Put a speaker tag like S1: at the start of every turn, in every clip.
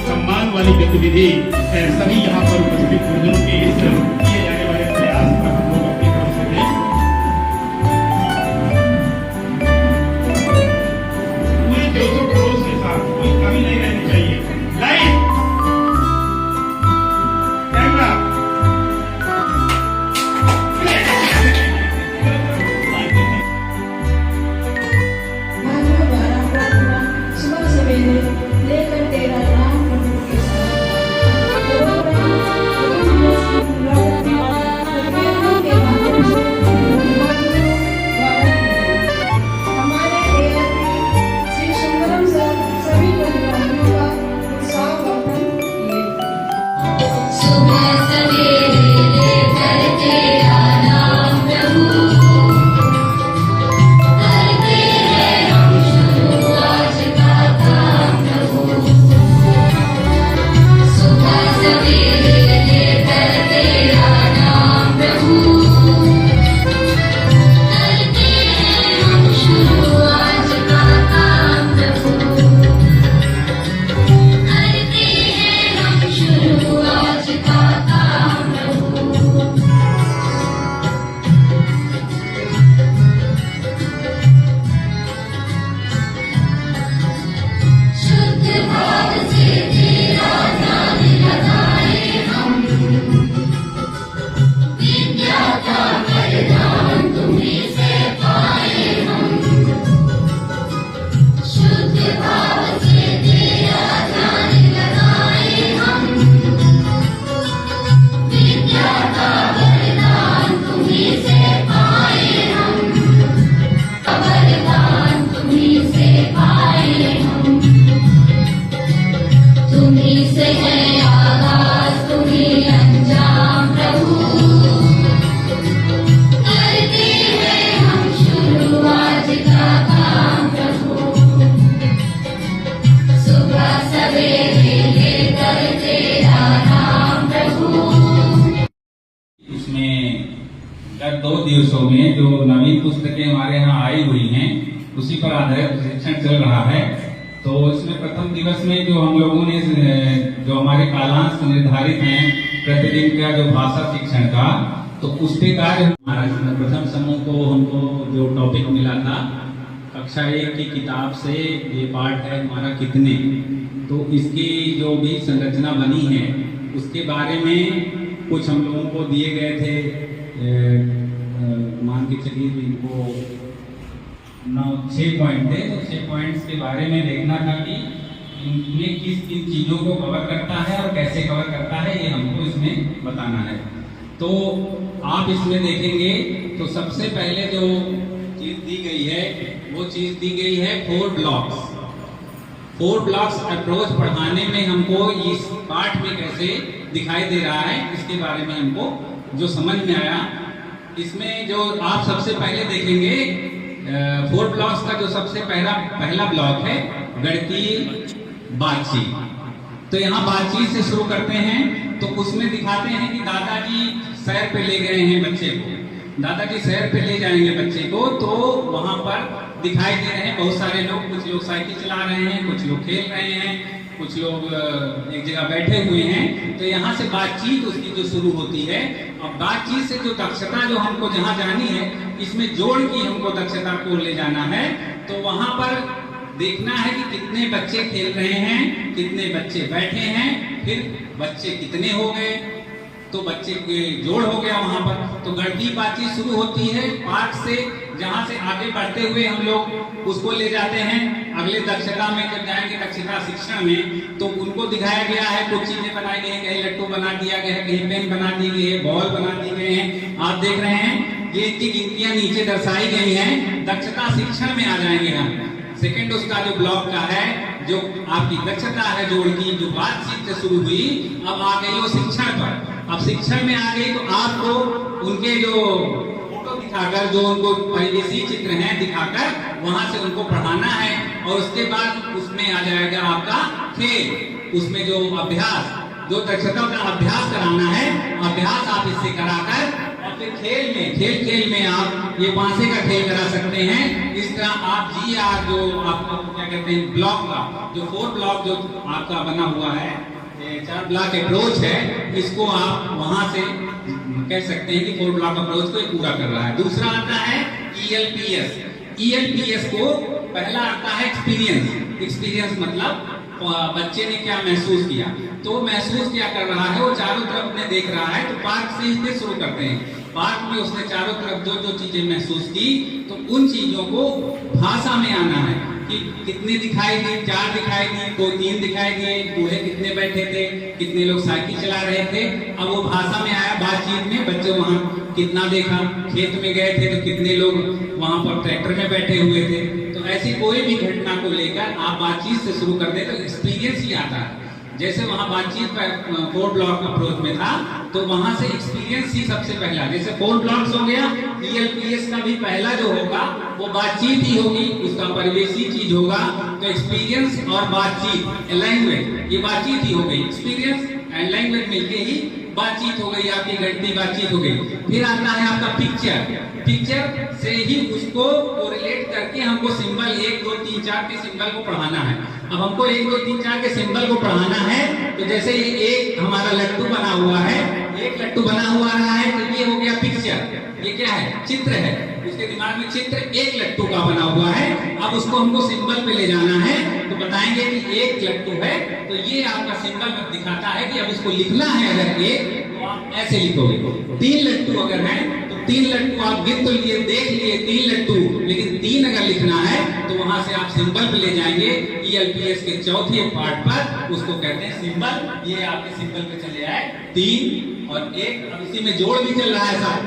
S1: सम्मान वाली गतिविधि सभी यहाँ पर उपस्थित गुरुजनों के इस किए जाने वाले प्रयास पर हम लोग अपनी तरफ से दें। पूरे 300 करोड़ के साथ कोई कमी नहीं रहनी चाहिए। लाइट, कैमरा,
S2: सुबह सवेरे लेकर तेरा नाम प्रभु के साथ हमारे श्री सुंदरम सर सभी परिवारों का उत्साह वर्धन किए।
S3: सुबह सवेरे लेकर तेरा नाम प्रभु करते हैं हम शुरू आज का काम प्रभु। सुबह सवेरे लेकर तेरा नाम प्रभु करते हैं हम शुरू आज का काम प्रभु। करते हैं हम शुरू आज का काम प्रभु। शुद्ध भाव से तेरा ध्यान लगाए हम, विद्या का वरदान तुम्हीं से पाए हम। शुद्ध भाव से तेरा ध्यान लगाए हम, विद्या का वरदान तुम्हीं से पाए हम। वरदान तुम्हीं से पाए हम। तुम्हीं से है आगाज तुम्हीं अंजाम प्रभु। करते हैं हम शुरू आज का काम प्रभु। सुबह सवेरे लेकर तेरा नाम प्रभु।
S4: इसमें गत 2 दिवसों में जो नवीन पुस्तकें हमारे यहाँ आई हुई हैं उसी पर आधारित प्रशिक्षण चल रहा है। तो इसमें प्रथम दिवस में जो हम लोगों ने जो हमारे कालांश निर्धारित हैं प्रतिदिन का जो भाषा शिक्षण का, तो उसके कार्य हमारा प्रथम समूह को हमको जो टॉपिक मिला था कक्षा 1 की किताब से ये पाठ है हमारा कितने, तो इसकी जो भी संरचना बनी है उसके बारे में कुछ हम लोगों को दिए गए थे। मान के चलिए इनको 6 पॉइंट थे, तो 6 पॉइंट्स के बारे में देखना था कि इनमें किस किन चीज़ों को कवर करता है और कैसे कवर करता है, ये हमको इसमें बताना है। तो आप इसमें देखेंगे तो सबसे पहले जो चीज़ दी गई है वो चीज़ दी गई है 4 ब्लॉक्स। 4 ब्लॉक्स अप्रोच पढ़ाने में हमको इस पाठ में कैसे दिखाई दे रहा है इसके बारे में हमको जो समझ में आया। इसमें जो आप सबसे पहले देखेंगे 4 ब्लॉक्स का जो सबसे पहला ब्लॉक है गणितीय बातचीत। तो यहाँ बातचीत से शुरू करते हैं। तो उसमें दिखाते हैं कि दादाजी सैर पे ले गए हैं बच्चे को। दादाजी सैर पे ले जाएंगे बच्चे को, तो वहां पर दिखाई दे रहे हैं बहुत सारे लोग। कुछ लोग साइकिल चला रहे हैं, कुछ लोग खेल रहे हैं, कुछ लोग एक जगह बैठे हुए हैं। तो यहाँ से बातचीत उसकी जो शुरू होती है। अब बातचीत से जो दक्षता जो हमको जहाँ जानी है, इसमें जोड़ की हमको दक्षता को ले जाना है। तो वहां पर देखना है कि कितने बच्चे खेल रहे हैं, कितने बच्चे बैठे हैं, फिर बच्चे कितने हो गए, तो बच्चे के जोड़ हो गया वहां पर। तो गणितीय बातचीत शुरू होती है पाठ से, जहां से आगे बढ़ते हुए हम लोग उसको ले जाते हैं अगले दक्षता में। जब जाएंगे दक्षता शिक्षण में तो उनको दिखाया गया है, कुछ चीजें बनाई गई हैं, कहीं लट्टू बना दिया गया है, कहीं पेन बना दी गई है, बॉल बना दी गए हैं। आप देख रहे हैं ये इनकी गिनतियां नीचे दर्शाई गई हैं। दक्षता शिक्षण में आ जाएंगे हम। सेकंड उसका जो ब्लॉक का है, जो आपकी दक्षता है जोड़ की, जो बातचीत से शुरू हुई, अब आ गई वो शिक्षण पर। अब शिक्षण में आ गई तो आपको उनके जो फोटो दिखाकर, जो उनको परिवेशी चित्र हैं दिखाकर वहां से उनको पढ़ाना है। और उसके बाद उसमें आ जाएगा आपका खेल। उसमें जो अभ्यास, जो दक्षता का अभ्यास कराना है, अभ्यास आप इससे कराकर आपके खेल में आप ये बांसे का खेल करा सकते हैं। इस तरह आप GR जो आपको क्या कहते हैं ब्लॉक का जो 4 ब्लॉक जो आपका बना हुआ है, 4 ब्लॉक अप्रोच है, इसको आप वहां से कह सकते हैं कि 4 ब्लॉक अप्रोच को पूरा कर रहा है। दूसरा आता है ELPS को पहला आता है एक्सपीरियंस मतलब बच्चे ने क्या महसूस किया, तो महसूस क्या कर रहा है वो चारों तरफ में देख रहा है। तो पार्क से इससे शुरू करते हैं। पार्क में उसने चारों तरफ जो चीजें महसूस की, तो उन चीजों को भाषा में आना है कि कितने दिखाई दी, 4 दिखाई दी, तो 3 दिखाई दिए, बूढ़े कितने बैठे थे, कितने लोग साइकिल चला रहे थे। अब वो भाषा में आया, बातचीत में बच्चे वहाँ कितना देखा, खेत में गए थे तो कितने लोग वहाँ पर ट्रैक्टर में बैठे हुए थे। तो ऐसी कोई भी घटना को लेकर आप बातचीत से शुरू कर दे तो एक्सपीरियंस ही आता है। जैसे वहाँ बातचीत 4 ब्लॉक अप्रोच में था, तो वहां से एक्सपीरियंस ही सबसे पहला, जैसे 4 ब्लॉक्स हो गया, ELPS का भी पहला जो होगा वो बातचीत ही होगी, उसका परिवेशी चीज होगा। तो एक्सपीरियंस और बातचीत, लैंग्वेज, ये बातचीत ही हो गई। एक्सपीरियंस एंड लैंग्वेज मिलके ही बातचीत हो गई, आपकी घंटी बातचीत हो गई। फिर आता है आपका पिक्चर से ही उसको कोरिलेट करके हमको सिंबल 1 2 3 4 के सिंबल को पढ़ाना है। अब हमको 1 2 3 4 के सिंबल को पढ़ाना है, तो जैसे ये एक हमारा लट्टू बना हुआ है, एक लट्टू बना हुआ रहा है, तो ये हो गया पिक्चर। ये क्या है? चित्र है। उसके दिमाग में चित्र एक लट्टू का बना हुआ है। अब उसको हमको सिंबल पे ले जाना है, तो बताएंगे कि एक लट्टू है, तो ये आपका सिंबल दिखाता है कि अब इसको लिखना है। अगर एक तो आप ऐसे लिखोगे। 3 लट्टू अगर है तो 3 लट्टू आप गिन तो लिए, देख लिए 3 लट्टू, लेकिन 3 अगर लिखना है तो वहां से आप सिंबल पे ले जाएंगे। ELPS के चौथे पार्ट पर उसको कहते हैं सिंबल। ये आपके सिंबल पे चले आए 3 और 1। अब इसी में जोड़ भी चल रहा है साहब।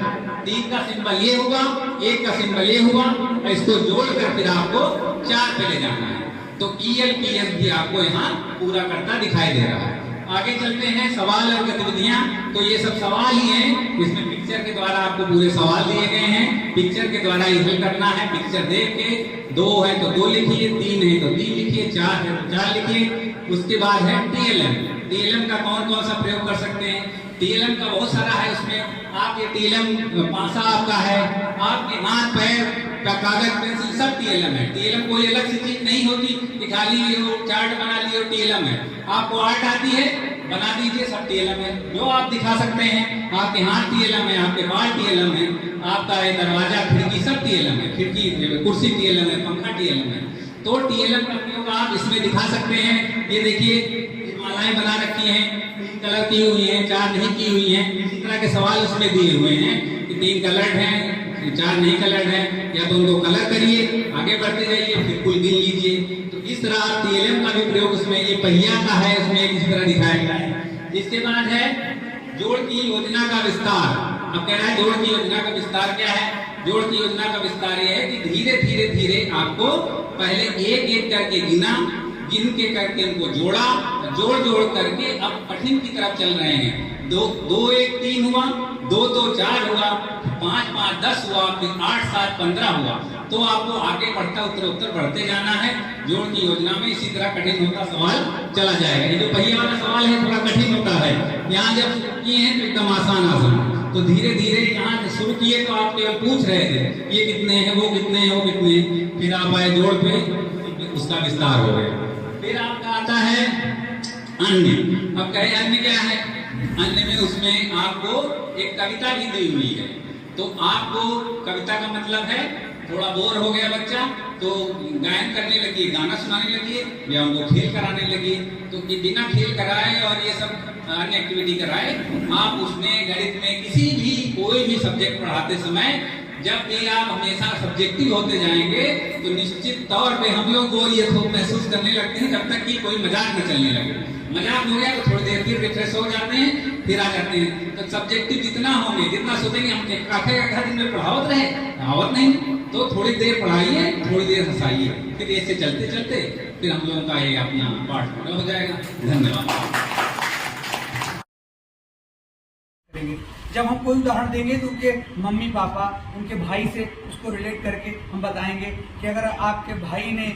S4: 3 का सिंबल ये होगा, 1 का सिंबल ये हुआ, इसको जोड़कर फिर आपको 4 पे ले जाना है। तो ELPS भी आपको यहाँ पूरा करता दिखाई दे रहा है। आगे चलते हैं सवाल और गतिविधियां। तो ये सब सवाल ही हैं, इसमें पिक्चर के द्वारा आपको पूरे सवाल दिए गए हैं। पिक्चर के द्वारा ये हल करना है। पिक्चर देख के 2 है तो 2 लिखिए, 3 है तो 3 लिखिए, 4 है तो 4 लिखिए। उसके बाद है TLM का कौन कौन सा प्रयोग कर सकते हैं? TLM का बहुत सारा है। उसमें आप ये TLM पासा आपका है, आपके हाथ पैर का कागज पेंसिल सब TLM है। TLM कोई अलग सी चीज नहीं होती कि खाली ये चार्ट बना लिए TLM है। आपको आर्ट आती है, बना दीजिए, सब TLM है। जो आप दिखा सकते हैं, आपके हाथ TLM है, आपके बाल TLM है, आपका ये दरवाजा खिड़की सब TLM है, खिड़की कुर्सी TLM है, पंखा TLM है। तो TLM का प्रयोग आप इसमें दिखा सकते हैं। ये देखिए मालाएं बना रखी हैं, 3 कलर की हुई हैं, 4 नहीं की हुई हैं। इसी तरह के सवाल उसमें दिए हुए हैं कि 3 कलर हैं, 4 नहीं कलर है, या तो उनको कलर करिए, आगे बढ़ते जाइए, फिर कुल गिन लीजिए। तो इस तरह आप TLM का भी प्रयोग उसमें, ये पहिया का है, उसमें इस तरह दिखाया गया है। इसके बाद है जोड़ की योजना का विस्तार। अब कह रहा है जोड़ की योजना का विस्तार क्या है? जोड़ की योजना का विस्तार ये है कि धीरे धीरे आपको पहले एक एक करके गिन के करके उनको जोड़ा, जोड़ करके अब कठिन की तरफ चल रहे हैं। 2 1 3 हुआ, 2 2 4 हुआ, 5 5 10 हुआ, फिर 8 7 15 हुआ। तो आपको आगे बढ़ता उत्तर बढ़ते जाना है जोड़ की योजना में। इसी तरह कठिन होता सवाल चला जाएगा। ये जो पहिया वाला सवाल है थोड़ा कठिन होता है। यहाँ जब किए हैं तो एकदम आसान, तो धीरे यहाँ से शुरू किए तो आप केवल पूछ रहे थे ये कितने हैं, वो कितने हैं, वो कितने हैं, फिर आप आए जोड़ पे, उसका विस्तार हो गया। फिर आपका आता है अन्य। अब कहे अन्य क्या है? अन्य में उसमें आपको एक कविता भी दी हुई है। तो आपको कविता का मतलब है, थोड़ा बोर हो गया बच्चा तो गायन करने लगी, गाना सुनाने लगी, या उनको खेल कराने लगी। तो बिना खेल कराए और ये सब अन्य एक्टिविटी कराए, आप उसमें गणित में किसी भी कोई भी सब्जेक्ट पढ़ाते समय जब भी आप हमेशा सब्जेक्टिव होते जाएंगे तो निश्चित तौर पे हम लोग को ये तो महसूस करने लगते हैं जब तक कि कोई मजाक न चलने लगे। मजाक हो गया तो थोड़ी देर फिर रिफ्रेश हो जाते हैं, फिर आ जाते हैं। तो सब्जेक्टिव जितना होंगे, जितना सोचेंगे हम आधा दिन में पढ़ावत रहे, पढ़ावत नहीं, तो थोड़ी देर पढ़ाइए, थोड़ी देर हंसाइए, फिर ऐसे चलते चलते फिर हम लोगों का ये अपना पाठ पूरा हो जाएगा। धन्यवाद।
S5: जब हम कोई उदाहरण देंगे तो उनके मम्मी पापा, उनके भाई से उसको रिलेट करके हम बताएंगे कि अगर आपके भाई ने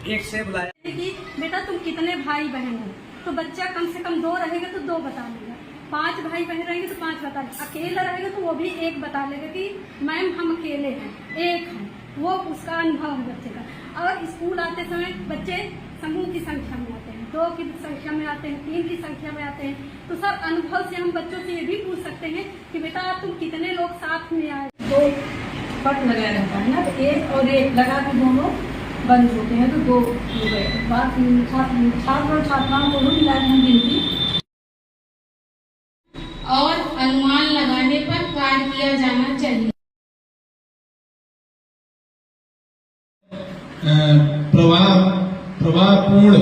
S5: एक से बुलाया
S6: कि बेटा तुम कितने भाई बहन हो, तो बच्चा कम से कम 2 रहेगा तो 2 बता देगा। 5 भाई बहन रहेंगे तो 5 बता दें, अकेला रहेगा तो वो भी एक बता लेगा कि मैम हम अकेले हैं, एक हैं, वो उसका अनुभव है बच्चे का। और स्कूल आते समय बच्चे समूह की संख्या में आते हैं, 2 की संख्या में आते हैं, 3 की संख्या में आते हैं, तो सर अनुभव से हम बच्चों से ये भी पूछ सकते हैं कि बेटा तुम कितने लोग साथ में आए।
S2: दो पट लगाया रहता है ना, तो एक और एक लगा के दोनों बंद होते हैं, तो 2 हो गए। बात छात्र और छात्राओं को भी मिला हम गिनती
S3: और अनुमान लगाने पर कार्य किया जाना चाहिए।
S7: प्रवाहपूर्ण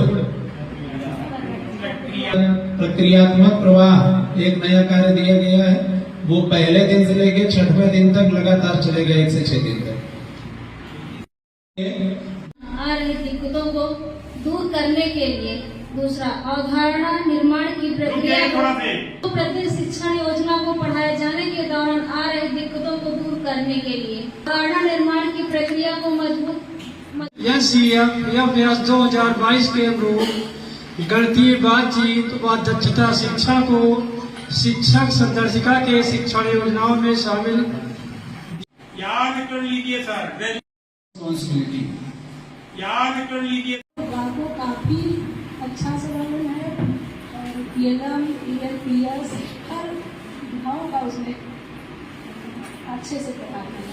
S7: प्रक्रियात्मक प्रवाह एक नया कार्य दिया गया है। वो पहले दिन से लेकर 6वें दिन तक लगातार चलेगा, 1 से 6 दिन तक।
S3: आ रही दिक्कतों को दूर करने के लिए दूसरा अवधारणा निर्माण की प्रक्रिया को प्रति शिक्षण योजना को पढ़ाए जाने के दौरान आ रही दिक्कतों को दूर करने के लिए अवधारणा निर्माण की प्रक्रिया को मजबूत
S8: अभ्यास 2022 के अनुरूप गणितीय बातचीत व दक्षता शिक्षा को शिक्षक संदर्शिका के शिक्षण योजनाओं में शामिल
S1: याद कर लीजिए सर, याद कर लीजिए।
S2: को काफी अच्छा से वर्णन है और PLM, ELPS हर विभागों का उसमें अच्छे से पढ़ाया है।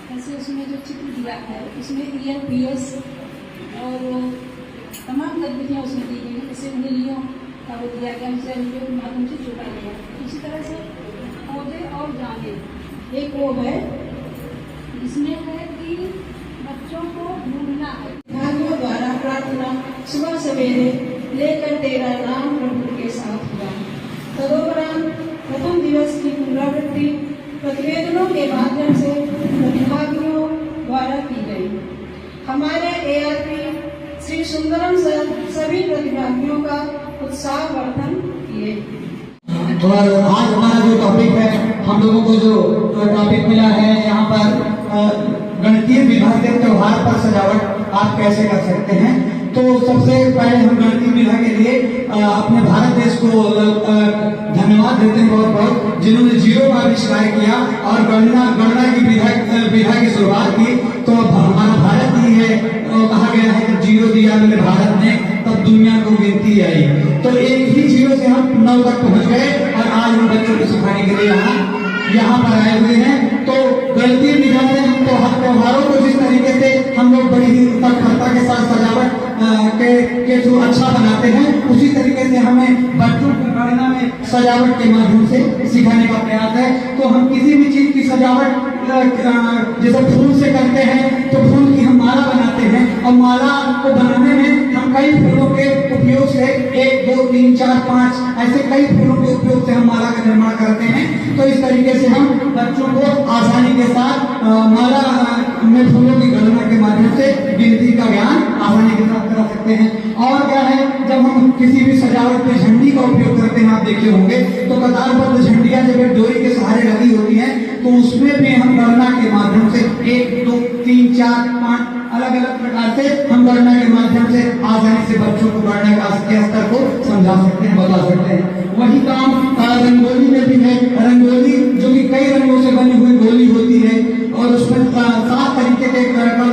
S2: जैसे उसमें जो चित्र दिया है उसमें ELPS और तमाम गतिविधियाँ उसमें दी गई, जैसे उंगलियों का वो दिया गया, उनसे उंगलियों के माध्यम से जोड़ा गया। इसी तरह से पौधे और जाने एक वो है, इसमें है कि बच्चों को ढूंढना है। भाइयों द्वारा प्रार्थना सुबह सवेरे लेकर तेरा नाम प्रभु के साथ हुआ। तदोपरांत प्रथम दिवस की पुनरावृत्ति प्रतिवेदनों के माध्यम से प्रतिभागियों द्वारा की गई। हमारे ARP श्री सुंदरम सर सभी प्रतिभागियों का उत्साहवर्धन किए।
S9: और आज हमारा जो टॉपिक है, हम लोगों को जो टॉपिक मिला है यहाँ पर गणितीय विधा के त्योहार पर सजावट आप कैसे कर सकते हैं। तो सबसे पहले हम गणितीय विधा के लिए अपने भारत देश को धन्यवाद देते हैं बहुत बहुत, जिन्होंने 0 का आविष्कार किया और गणना की विधा की शुरुआत की। तो हमारा भारत ही है, कहा गया है कि 0 दिया मैंने भारत ने, तब दुनिया को गिनती आई। तो एक ही 0 से हम 9 तक पहुंच गए और आज हम बच्चों को सिखाने के लिए यहाँ पर आए हुए हैं। तो गणितीय विधा से हम त्योहारों को जिस तरीके से हम लोग बड़ी ही तत्परता के साथ सजावट के थ्रू अच्छा बनाते हैं, उसी तरीके से हमें बच्चों को गणना में सजावट के माध्यम से सिखाने का प्रयास है। तो हम किसी भी चीज की सजावट जैसे फूल से करते हैं, तो फूल की हम माला बनाते हैं और माला को बनाने में हम कई फूलों के उपयोग से 1, 2, 3, 4, 5 ऐसे कई फूलों के उपयोग से हम माला का निर्माण करते हैं। तो इस तरीके से हम बच्चों को आसानी के साथ माला में फूलों की गणना के माध्यम से गिनती का ज्ञान आसानी के साथ करा सकते हैं। और क्या है, जब हम किसी भी सजावट में झंडी का उपयोग करते हैं, आप देखे होंगे तो कतारबद्ध झंडियां जब डोरी के सहारे लगी होती हैं, तो उसमें भी हम गणना के माध्यम से 1, 2, 3, 4, 5 अलग अलग प्रकार से हम गणना के माध्यम से आसानी से बच्चों को गणना के स्तर को समझा सकते हैं, बता सकते हैं। वही काम रंगोली में भी है। रंगोली जो कि कई रंगों से बनी हुई गोली होती है और उसमें 7 तरीके के कलर का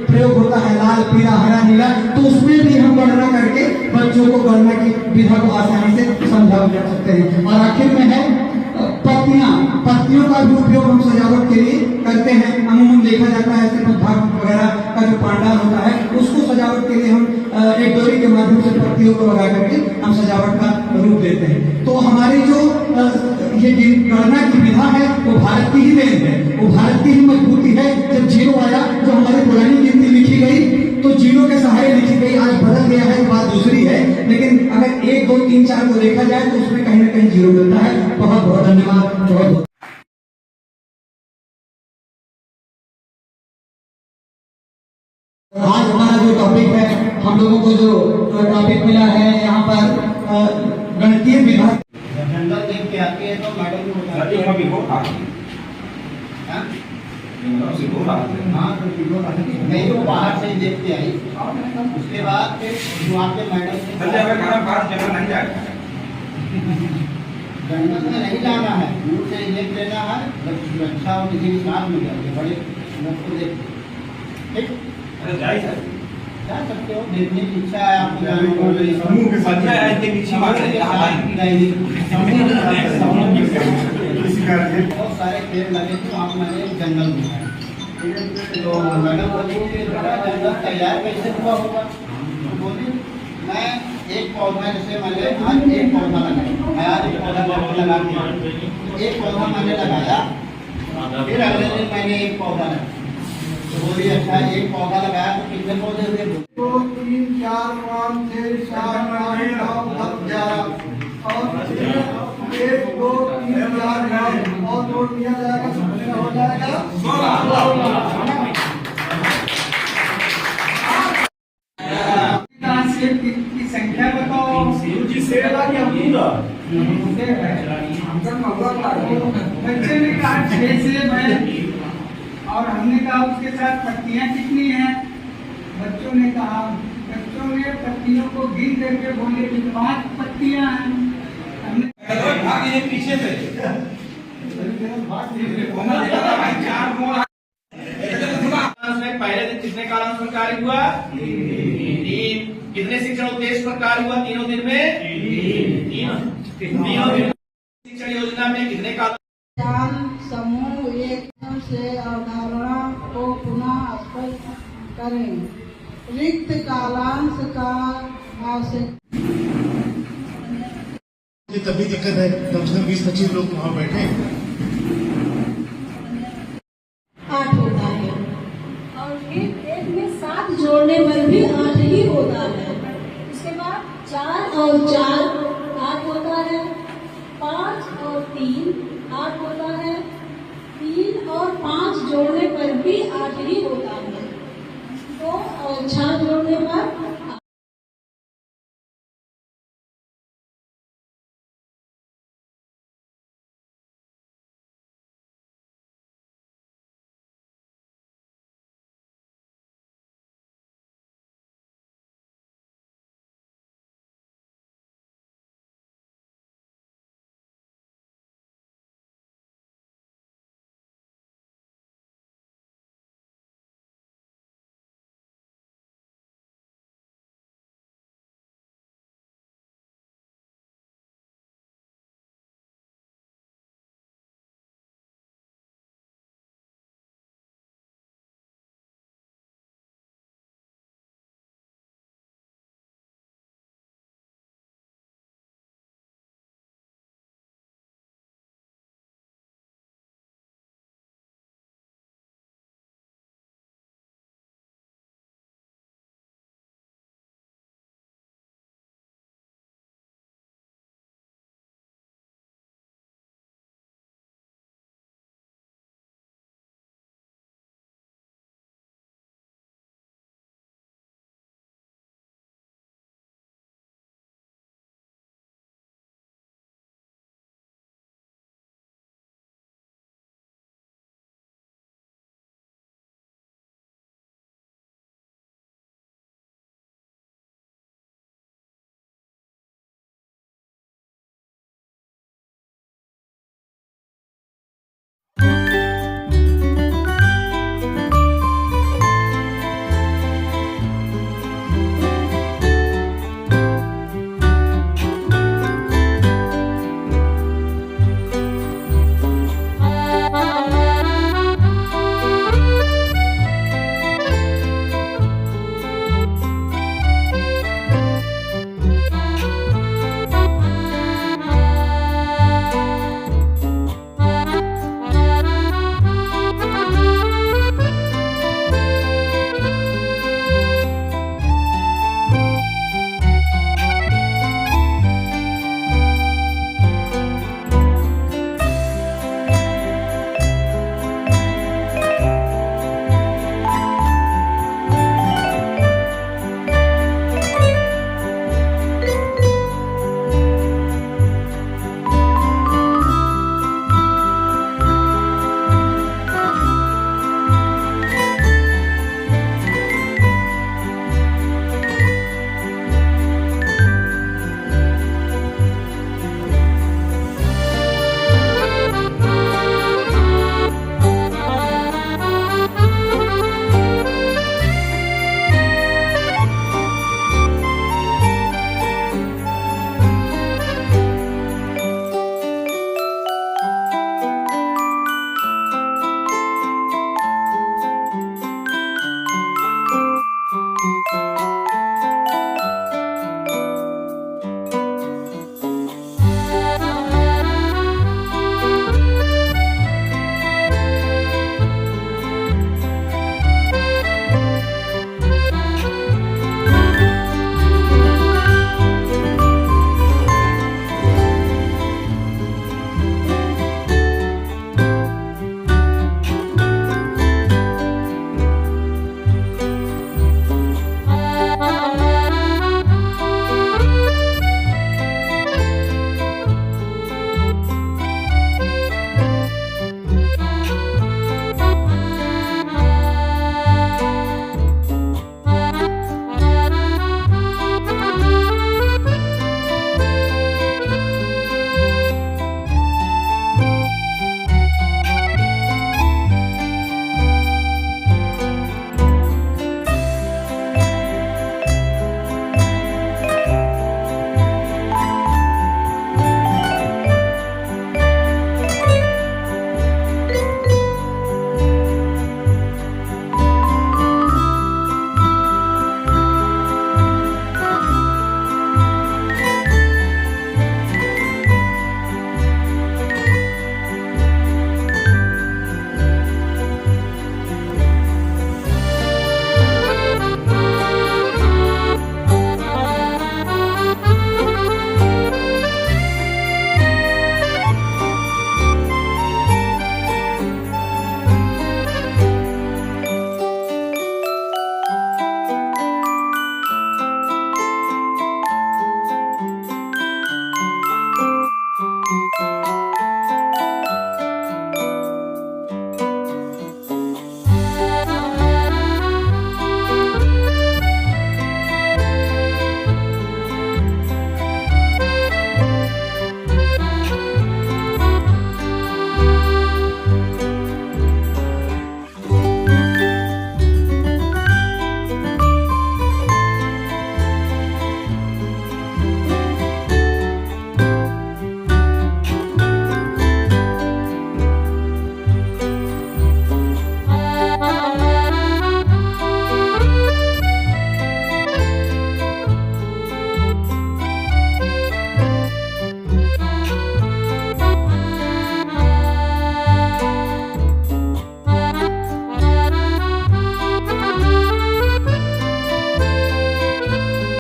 S9: प्रयोग होता है, लाल, पीला, हरा, नीला। तो उसमें भी हम गणना करके बच्चों को गणना की विधा को आसानी से समझा सकते हैं। और आखिर में है पत्तियों का भी उपयोग हम सजावट के लिए करते हैं। अमूमन देखा जाता है भाग वगैरह का जो पांडाल होता है, उसको सजावट के लिए हम एक डोरी के माध्यम से पत्तियों को लगा करके हम सजावट का रूप देते हैं। तो हमारी जो ये गणना की विधा है वो भारत की ही देन है, वो भारत की ही मजबूती है। जब 0 आया, जो हमारी पुरानी गिनती लिखी गई तो 0 के सहारे लिखी गई, आज बदल गया है, बात दूसरी है। लेकिन अगर 1, 2, 3, 4 को देखा जाए तो उसमें कहीं ना कहीं 0 मिलता है। बहुत बहुत धन्यवाद। बहुत आज हमारा जो टॉपिक है, हम लोगों को जो टॉपिक मिला है यहाँ पर गणितीय विधा।
S10: जनरल देख के आती है तो मैडम को हाँ, नहीं तो बाहर से ही देख के आई, उसके बाद फिर वहाँ पे मैडम जंगल में नहीं जाना है, दूर से इलेक्ट लेना है, जब सुरक्षा और किसी के साथ में जाएंगे बड़े लोग को देख ठीक जा सकते हो, देखने की इच्छा है आपको समूह के साथ बहुत सारे पेड़ लगे थे वहाँ मैंने जंगल दिखाया, तो मैडम बोली जंगल तैयार कैसे हुआ होगा, तो बोली मैं एक पौधा जैसे मैंने आज एक पौधा लगाया, मैं आज एक पौधा लगा दिया, एक पौधा मैंने लगाया, फिर अगले दिन मैंने एक पौधा लगाया, तो बोली अच्छा एक पौधा लगाया तो कितने पौधे हुए?
S11: 2 3 4 5 6 7 8 9 10 11 और 1 2 3 4 9 और 2 दिया जाएगा तो कितना हो जाएगा? 16 सेब की संख्या बताओ। सेब आ गया पूरा। बच्चे ने कहा 6 सेब है और हमने कहा उसके साथ पत्तियां कितनी हैं? बच्चों ने पत्तियों को गिन करके बोले कि 5 पत्तियां हैं। हमने पीछे से
S12: पहले दिन कितने कालांश पर कार्य हुआ? 3। कितने शिक्षण उद्देश्य पर कार्य हुआ तीनों दिन में? 3 शिक्षण योजना में कितने कालांश?
S2: समूह एकदम से अवधारणा को पुनः स्पष्ट करें, रिक्त कालांश का
S13: तभी दिक्कत है, कम से कम 20-25 लोग वहाँ बैठे
S2: 8 होता है और फिर एक में 7 जोड़ने पर भी 8 ही होता है। उसके बाद 4 और 4 8 होता है, 5 और 3 8 होता है, 3 और 5 जोड़ने पर भी 8 ही होता है, 2 और 6 जोड़ने पर
S14: है।